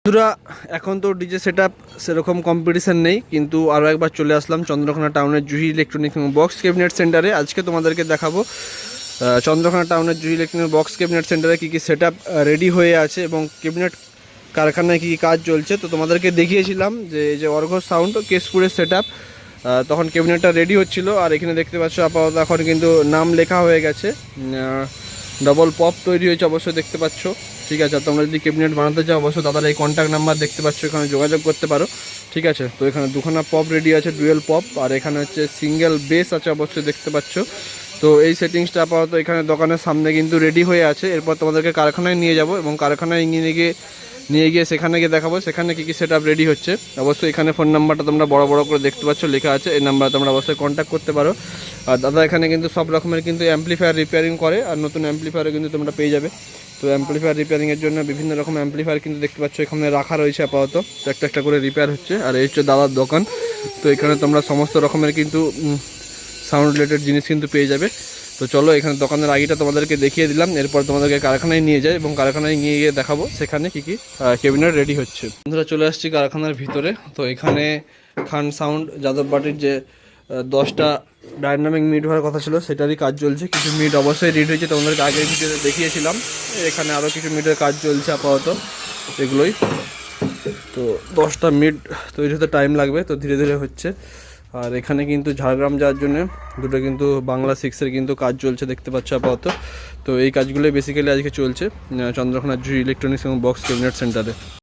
বন্ধুরা এখন তো ডিজে সেটআপ সেরকম কম্পিটিশন নেই, কিন্তু আরও একবার চলে আসলাম চন্দ্রকোনা টাউনের জুহি ইলেকট্রনিক্স এবং বক্স ক্যাবিনেট সেন্টারে। আজকে তোমাদেরকে দেখাবো চন্দ্রকোনা টাউনের জুহি ইলেকট্রনিক্স বক্স ক্যাবিনেট সেন্টারে কী কী সেটআপ রেডি হয়ে আছে এবং ক্যাবিনেট কারখানায় কী কী কাজ চলছে। তো তোমাদেরকে দেখিয়েছিলাম যে এই যে অর্ঘ সাউন্ড কেশপুরের সেটআপ, তখন ক্যাবিনেটটা রেডি হচ্ছিল। আর এখানে দেখতে পাচ্ছ আপাতত এখন কিন্তু নাম লেখা হয়ে গেছে, ডবল পপ তৈরি হয়েছে অবশ্যই দেখতে পাচ্ছ। ঠিক আছে, তোমরা যদি ক্যাবিনেট বানাতে চাও অবশ্যই দাদার এই কন্ট্যাক্ট নাম্বার দেখতে পাচ্ছ, এখানে যোগাযোগ করতে পারো। ঠিক আছে, তো এখানে দুখানা পপ রেডি আছে, ডুয়েল পপ, আর এখানে হচ্ছে সিঙ্গেল বেস আছে অবশ্যই দেখতে পাচ্ছ। তো এই সেটিংসটা আপাতত এখানে দোকানের সামনে কিন্তু রেডি হয়ে আছে। এরপর তোমাদেরকে কারখানায় নিয়ে যাব এবং কারখানায় নিয়ে গিয়ে সেখানে গিয়ে দেখাবো সেখানে কী কী সেটআপ রেডি হচ্ছে। অবশ্যই এখানে ফোন নাম্বারটা তোমরা বড় বড় করে দেখতে পাচ্ছ লেখা আছে, এই নাম্বারে তোমরা অবশ্যই কন্ট্যাক্ট করতে পারো। আর দাদা এখানে কিন্তু সব রকমের কিন্তু অ্যাম্পলিফায়ার রিপেয়ারিং করে, আর নতুন অ্যাম্পলিফায়ারও কিন্তু তোমরা পেয়ে যাবে। তো অ্যাম্পলিফায়ার রিপেয়ারিংয়ের জন্য বিভিন্ন রকম অ্যাম্পলিফায়ার কিন্তু দেখতে পাচ্ছ এখানে রাখা রয়েছে আপাতত, তো একটা একটা করে রিপেয়ার হচ্ছে। আর এই হচ্ছে দাদার দোকান, তো এখানে তোমরা সমস্ত রকমের কিন্তু সাউন্ড রিলেটেড জিনিস কিন্তু পেয়ে যাবে। তো চলো এখানে দোকানের আগেটা তোমাদেরকে দেখিয়ে দিলাম, এরপর তোমাদেরকে কারখানায় নিয়ে যাই এবং কারখানায় নিয়ে গিয়ে দেখাবো সেখানে কী কী ক্যাবিনেট রেডি হচ্ছে। বন্ধুরা চলে আসছি কারখানার ভিতরে। তো এখানে খান সাউন্ড যাদববাটির যে 10টা ডায়নামিক মিট হওয়ার কথা ছিল সেটারই কাজ চলছে। কিছু মিট অবশ্যই রেডি হয়েছে, তোমাদেরকে আগের ভিডিওতে দেখিয়েছিলাম। এখানে আরও কিছু মিটের কাজ চলছে আপাতত, এগুলোই। তো 10টা মিট তৈরি হতে টাইম লাগবে, তো ধীরে ধীরে হচ্ছে। আর এখানে কিন্তু ঝাড়গ্রাম যাওয়ার জন্য দুটো কিন্তু বাংলা 6-এর কিন্তু কাজ চলছে দেখতে পাচ্ছ আপাতত। তো এই কাজগুলোই বেসিক্যালি আজকে চলছে চন্দ্রকোনা জুহি ইলেকট্রনিক্স এবং বক্স ক্যাবিনেট সেন্টারে।